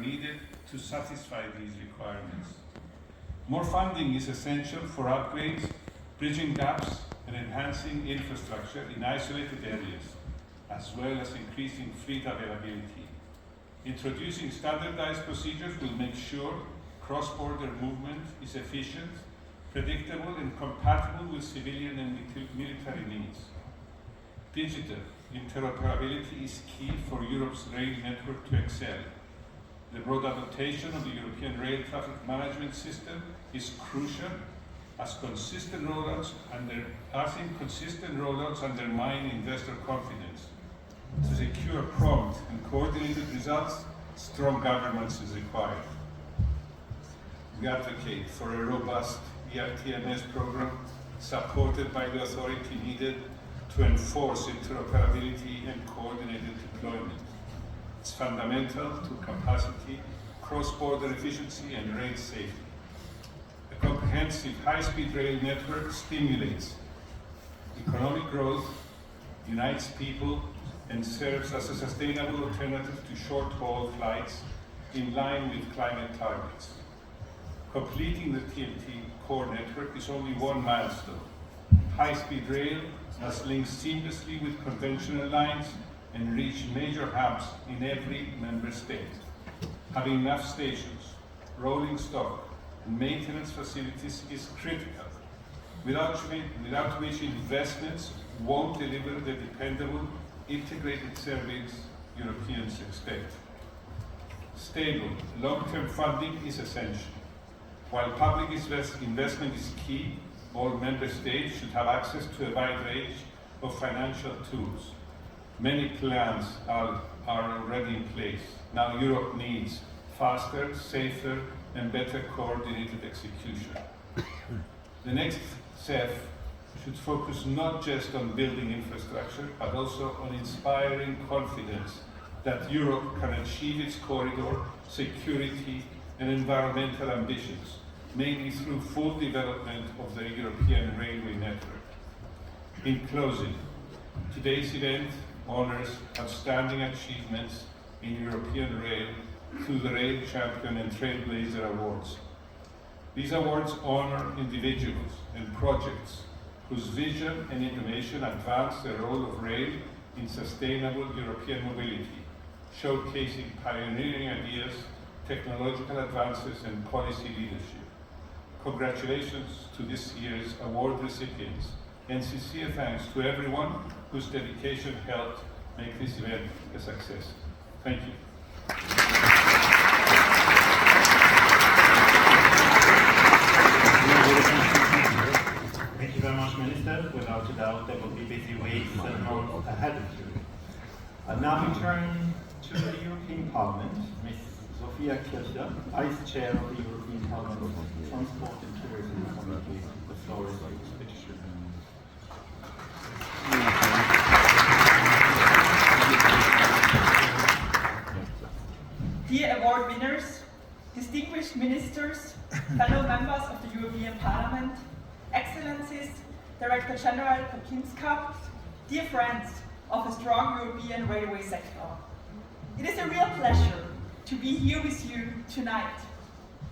needed to satisfy these requirements. More funding is essential for upgrades, bridging gaps, and enhancing infrastructure in isolated areas, as well as increasing fleet availability. Introducing standardized procedures will make sure cross-border movement is efficient, predictable, and compatible with civilian and military needs. Digital interoperability is key for Europe's rail network to excel. The broad adaptation of the European rail traffic management system is crucial, as inconsistent rollouts undermine investor confidence. To secure prompt and coordinated results, strong governance is required. We advocate for a robust ERTMS program supported by the authority needed to enforce interoperability and coordinated deployment. It's fundamental to capacity, cross-border efficiency, and rail safety. A comprehensive high-speed rail network stimulates economic growth, unites people, and serves as a sustainable alternative to short-haul flights in line with climate targets. Completing the TNT core network is only one milestone. High-speed rail must link seamlessly with conventional lines and reach major hubs in every member state. Having enough stations, rolling stock, and maintenance facilities is critical, without which investments won't deliver the dependable, integrated service Europeans expect. Stable, long-term funding is essential. While public investment is key, all member states should have access to a wide range of financial tools. Many plans are already in place. Now Europe needs faster, safer, and better coordinated execution. The next CEF should focus not just on building infrastructure, but also on inspiring confidence that Europe can achieve its corridor, security, and environmental ambitions, mainly through full development of the European railway network. In closing, today's event honors outstanding achievements in European rail through the Rail Champion and Trailblazer Awards. These awards honor individuals and projects whose vision and innovation advance the role of rail in sustainable European mobility, showcasing pioneering ideas, technological advances, and policy leadership. Congratulations to this year's award recipients, and sincere thanks to everyone whose dedication helped make this event a success. Thank you. Thank you very much, Minister. Without a doubt, there will be busy weeks and months ahead of you. And now we turn to the European Parliament. Ms. Sophia Kircher, Vice Chair of the European Parliament Transport and Tourism Committee. The floor is yours. Dear award winners, distinguished ministers, fellow members of the European Parliament, Excellencies, Director General Popinska, dear friends of a strong European railway sector. It is a real pleasure to be here with you tonight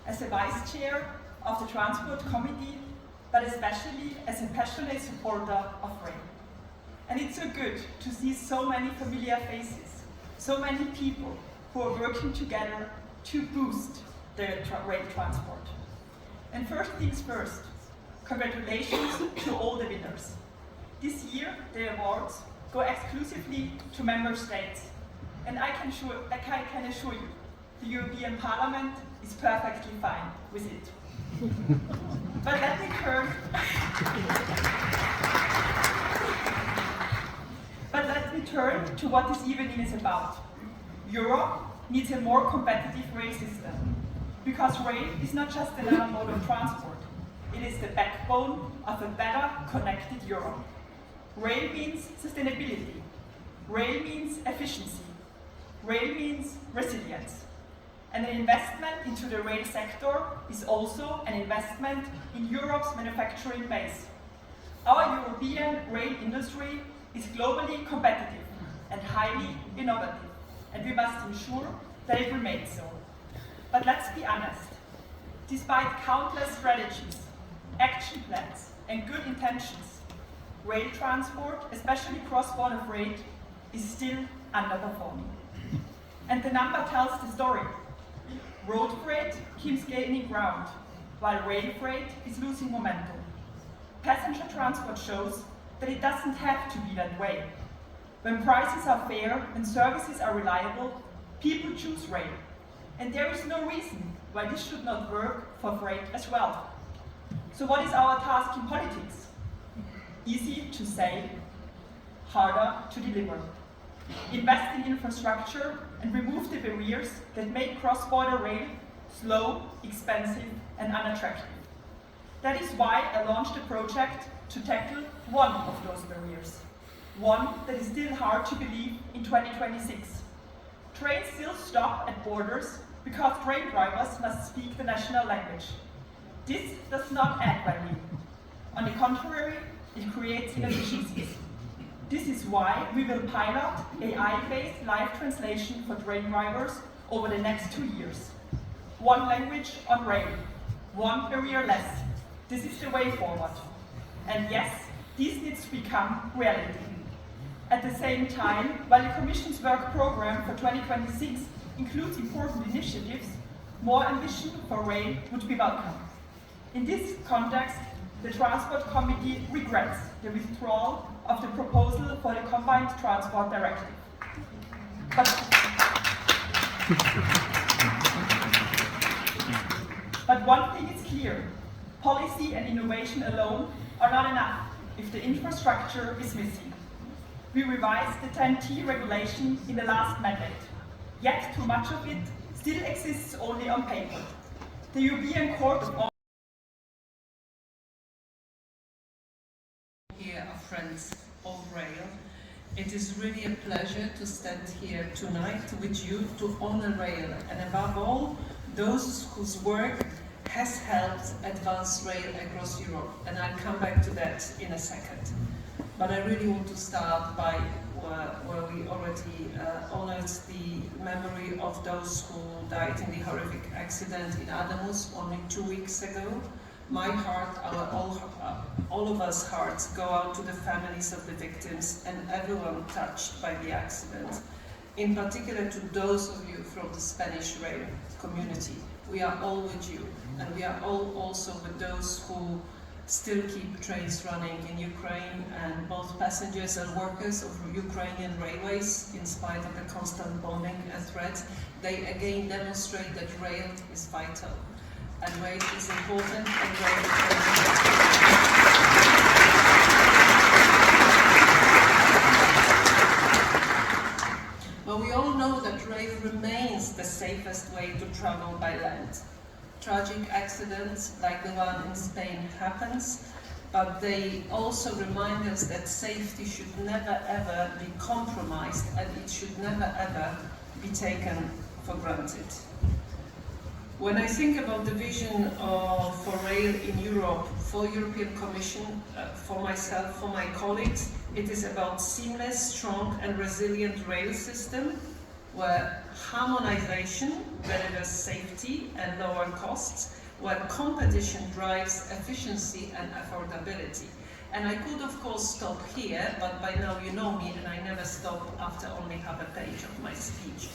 as a Vice Chair of the Transport Committee, but especially as a passionate supporter of rail. And it's so good to see so many familiar faces, so many people who are working together to boost the rail transport. And first things first, congratulations to all the winners. This year, the awards go exclusively to member states. And I can assure you, the European Parliament is perfectly fine with it. But let me turn to what this evening is about. Europe needs a more competitive rail system, because rail is not just another mode of transport. It is the backbone of a better connected Europe. Rail means sustainability. Rail means efficiency. Rail means resilience. And an investment into the rail sector is also an investment in Europe's manufacturing base. Our European rail industry is globally competitive and highly innovative, and we must ensure that it remains so. But let's be honest, despite countless strategies, action plans, and good intentions, rail transport, especially cross-border freight, is still underperforming. And the number tells the story. Road freight keeps gaining ground, while rail freight is losing momentum. Passenger transport shows that it doesn't have to be that way. When prices are fair and services are reliable, people choose rail. And there is no reason why this should not work for freight as well. So what is our task in politics? Easy to say, harder to deliver. Invest in infrastructure and remove the barriers that make cross-border rail slow, expensive, and unattractive. That is why I launched a project to tackle one of those barriers. One that is still hard to believe in 2026. Trains still stop at borders because train drivers must speak the national language. This does not add value. On the contrary, it creates inefficiencies. This is why we will pilot AI-based live translation for train drivers over the next 2 years. One language on rail, one barrier less. This is the way forward. And yes, this needs to become reality. At the same time, while the Commission's work program for 2026 includes important initiatives, more ambition for rail would be welcome. In this context, the Transport Committee regrets the withdrawal of the proposal for the Combined Transport Directive. But one thing is clear, policy and innovation alone are not enough if the infrastructure is missing. We revised the 10T regulation in the last mandate, yet too much of it still exists only on paper. The European Court of Here are friends of rail. It is really a pleasure to stand here tonight with you to honor rail and above all those whose work has helped advance rail across Europe, and I'll come back to that in a second. But I really want to start by where we already honored the memory of those who died in the horrific accident in Adamus only 2 weeks ago. My heart, all of us hearts go out to the families of the victims and everyone touched by the accident. In particular to those of you from the Spanish rail community. We are all with you, and we are all also with those who still keep trains running in Ukraine, and both passengers and workers of Ukrainian railways, in spite of the constant bombing and threats. They again demonstrate that rail is vital, and rail is important, and rail is But we all know that rail remains the safest way to travel by land. Tragic accidents like the one in Spain happens, but they also remind us that safety should never ever be compromised, and it should never ever be taken for granted. When I think about the vision for rail in Europe, for European Commission, for myself, for my colleagues, it is about seamless, strong and resilient rail system where harmonization delivers safety and lower costs, where competition drives efficiency and affordability. And I could of course stop here, but by now you know me and I never stop after only half a page of my speech.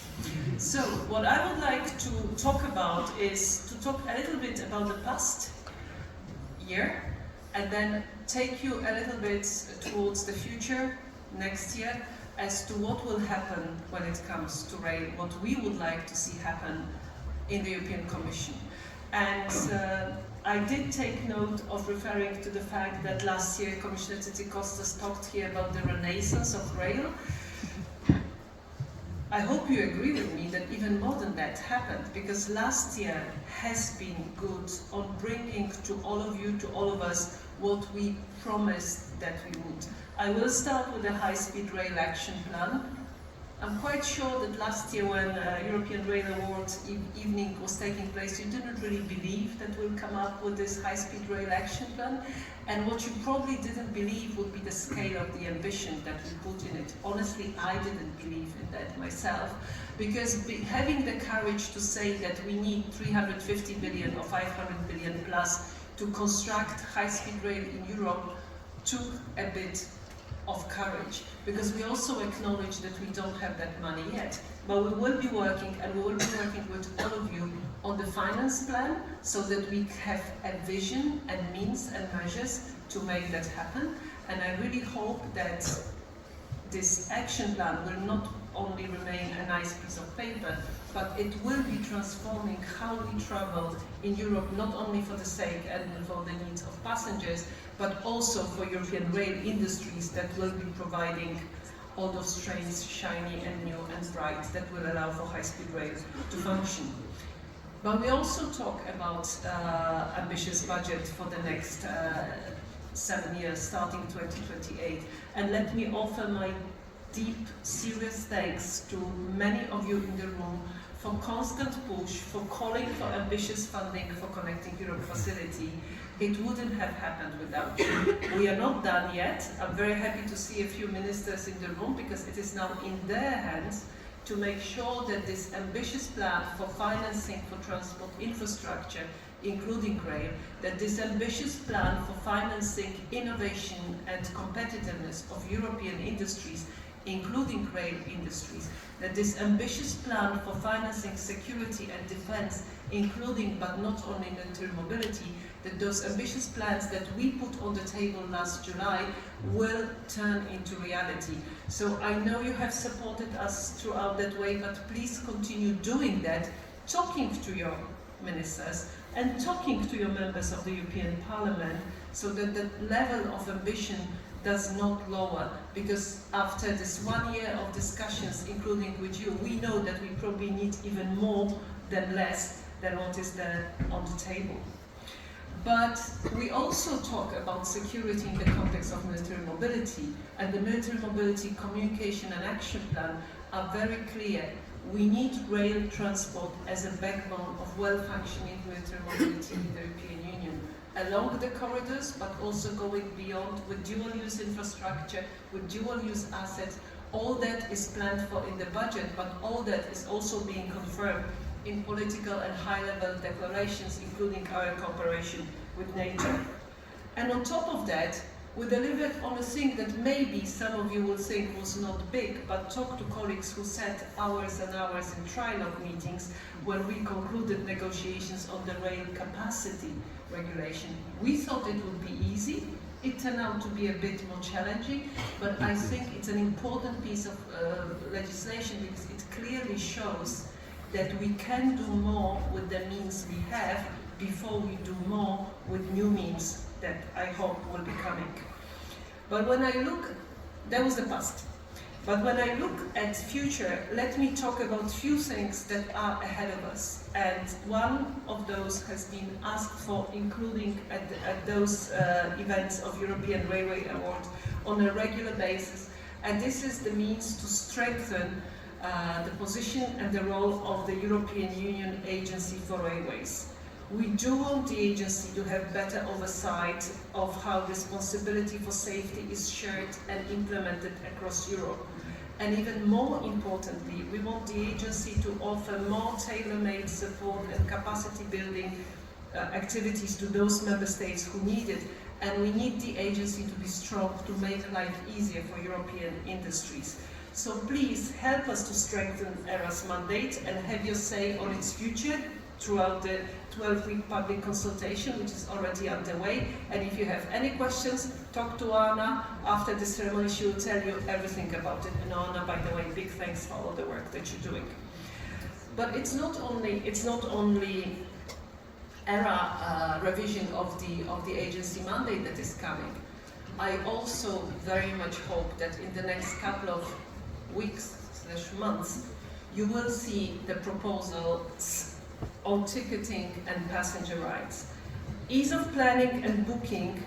So what I would like to talk about is to talk a little bit about the past year and then take you a little bit towards the future next year as to what will happen when it comes to rail, what we would like to see happen in the European Commission. And I did take note of referring to the fact that last year Commissioner Tzitzikostas talked here about the renaissance of rail. I hope you agree with me that even more than that happened, because last year has been good on bringing to all of you, to all of us, what we promised that we would. I will start with the high-speed rail action plan. I'm quite sure that last year when European Rail Awards evening was taking place, you didn't really believe that we'll come up with this high-speed rail action plan. And what you probably didn't believe would be the scale of the ambition that we put in it. Honestly, I didn't believe in that myself, because having the courage to say that we need 350 billion or 500 billion plus to construct high-speed rail in Europe took a bit of courage, because we also acknowledge that we don't have that money yet. But we will be working, and we will be working with all of you on the finance plan, so that we have a vision and means and measures to make that happen. And I really hope that this action plan will not only remain a nice piece of paper, but it will be transforming how we travel in Europe, not only for the sake and for the needs of passengers, but also for European rail industries that will be providing all those trains shiny and new and bright that will allow for high-speed rail to function. But we also talk about ambitious budget for the next 7 years, starting 2028. And let me offer my deep, serious thanks to many of you in the room for constant push, for calling for ambitious funding for Connecting Europe facility. It wouldn't have happened without you. We are not done yet. I'm very happy to see a few ministers in the room, because it is now in their hands to make sure that this ambitious plan for financing for transport infrastructure, including rail, that this ambitious plan for financing innovation and competitiveness of European industries, including rail industries, that this ambitious plan for financing security and defense, including but not only military mobility, that those ambitious plans that we put on the table last July will turn into reality. So I know you have supported us throughout that way, but please continue doing that, talking to your ministers and talking to your members of the European Parliament, so that the level of ambition does not lower, because after this 1 year of discussions, including with you, we know that we probably need even more than less than what is there on the table. But we also talk about security in the context of military mobility, and the military mobility communication and action plan are very clear. We need rail transport as a backbone of well-functioning military mobility in the European Union, along the corridors, but also going beyond with dual-use infrastructure, with dual-use assets. All that is planned for in the budget, but all that is also being confirmed in political and high-level declarations, including our cooperation with NATO. And on top of that, we delivered on a thing that maybe some of you will think was not big, but talk to colleagues who sat hours and hours in trilogue meetings when we concluded negotiations on the rail capacity regulation. We thought it would be easy. It turned out to be a bit more challenging, but I think it's an important piece of legislation, because it clearly shows that we can do more with the means we have before we do more with new means that I hope will be coming. But when I look, that was the past. But when I look at future, let me talk about few things that are ahead of us. And one of those has been asked for, including at those events of European Railway Award on a regular basis. And this is the means to strengthen the position and the role of the European Union Agency for Railways. We do want the agency to have better oversight of how responsibility for safety is shared and implemented across Europe. And even more importantly, we want the agency to offer more tailor-made support and capacity building activities to those member states who need it. And we need the agency to be strong to make life easier for European industries. So please help us to strengthen ERA's mandate and have your say on its future throughout the 12-week public consultation, which is already underway. And if you have any questions, talk to Anna. After the ceremony, she will tell you everything about it. And Anna, by the way, big thanks for all the work that you're doing. But it's not only ERA revision of the agency mandate that is coming. I also very much hope that in the next couple of weeks/months, you will see the proposals on ticketing and passenger rights. Ease of planning and booking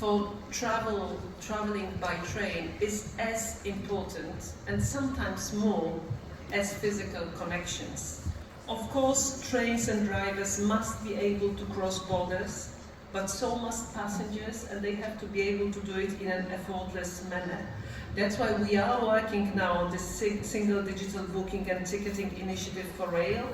for traveling by train is as important and sometimes more as physical connections. Of course, trains and drivers must be able to cross borders, but so must passengers, and they have to be able to do it in an effortless manner. That's why we are working now on the single digital booking and ticketing initiative for rail.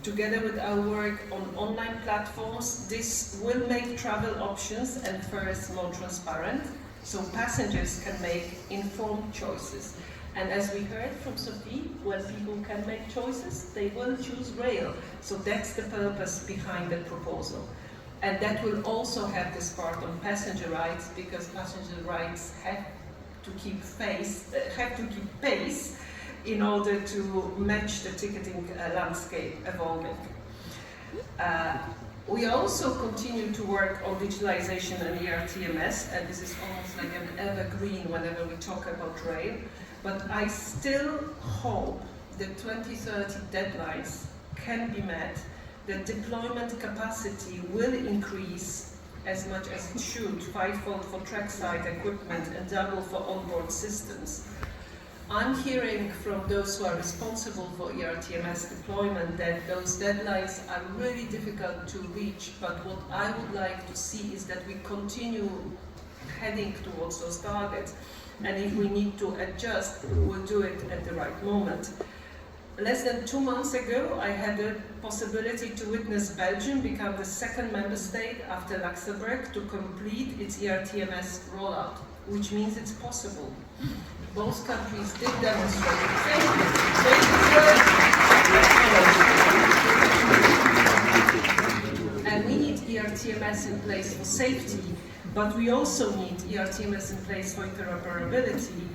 Together with our work on online platforms, this will make travel options and fares more transparent, so passengers can make informed choices. And as we heard from Sophie, when people can make choices, they will choose rail. So that's the purpose behind the proposal. And that will also have this part on passenger rights, because passenger rights have to keep pace in order to match the ticketing landscape evolving. We also continue to work on digitalization and ERTMS, and this is almost like an evergreen whenever we talk about rail. But I still hope the 2030 deadlines can be met, that deployment capacity will increase as much as it should, fivefold for trackside equipment and double for onboard systems. I'm hearing from those who are responsible for ERTMS deployment that those deadlines are really difficult to reach, but what I would like to see is that we continue heading towards those targets, and if we need to adjust, we'll do it at the right moment. Less than 2 months ago, I had the possibility to witness Belgium become the second member state after Luxembourg to complete its ERTMS rollout, which means it's possible. Both countries did demonstrate it. Thank you. And we need ERTMS in place for safety, but we also need ERTMS in place for interoperability.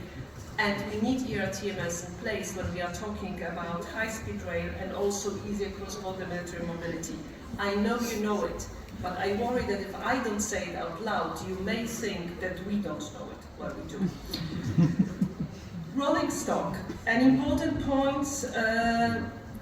And we need ERTMS in place when we are talking about high-speed rail and also easier cross-border military mobility. I know you know it, but I worry that if I don't say it out loud, you may think that we don't know it. Well, we do. Rolling stock. An important point,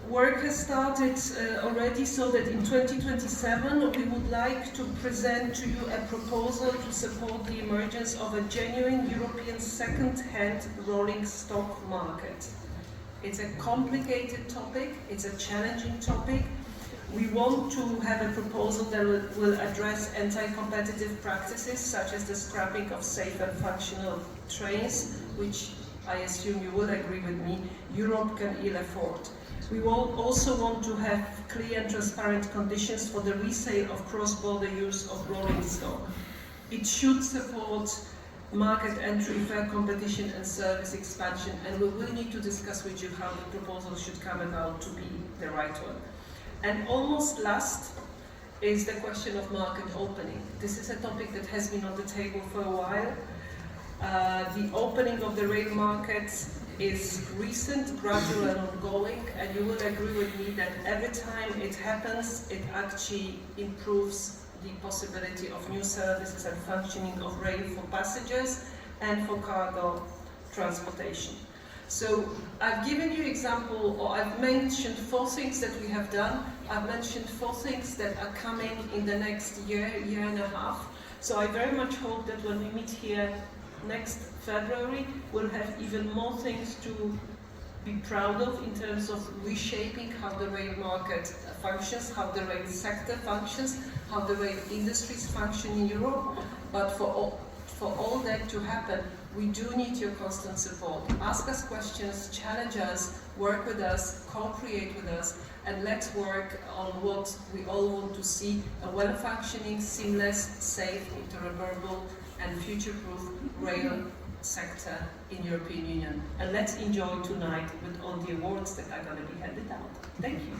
work has started already, so that in 2027 we would like to present to you a proposal to support the emergence of a genuine European second-hand rolling stock market. It's a complicated topic, it's a challenging topic. We want to have a proposal that will address anti-competitive practices, such as the scrapping of safe and functional trains, which I assume you will agree with me, Europe can ill afford. We will also want to have clear and transparent conditions for the resale of cross-border use of rolling stock. It should support market entry, fair competition and service expansion, and we will need to discuss with you how the proposal should come about to be the right one. And almost last is the question of market opening. This is a topic that has been on the table for a while. The opening of the rail market is recent, gradual and ongoing, and you will agree with me that every time it happens, it actually improves the possibility of new services and functioning of rail for passengers and for cargo transportation. So I've given you example, or I've mentioned 4 things that we have done. I've mentioned 4 things that are coming in the next year and a half. So I very much hope that when we meet here next February, we'll have even more things to be proud of in terms of reshaping how the rail market functions, how the rail sector functions, how the rail industries function in Europe. But for all that to happen, we do need your constant support. Ask us questions, challenge us, work with us, co-create with us, and let's work on what we all want to see: a well-functioning, seamless, safe, interoperable, and future-proof rail sector in European Union. And let's enjoy tonight with all the awards that are going to be handed out. Thank you.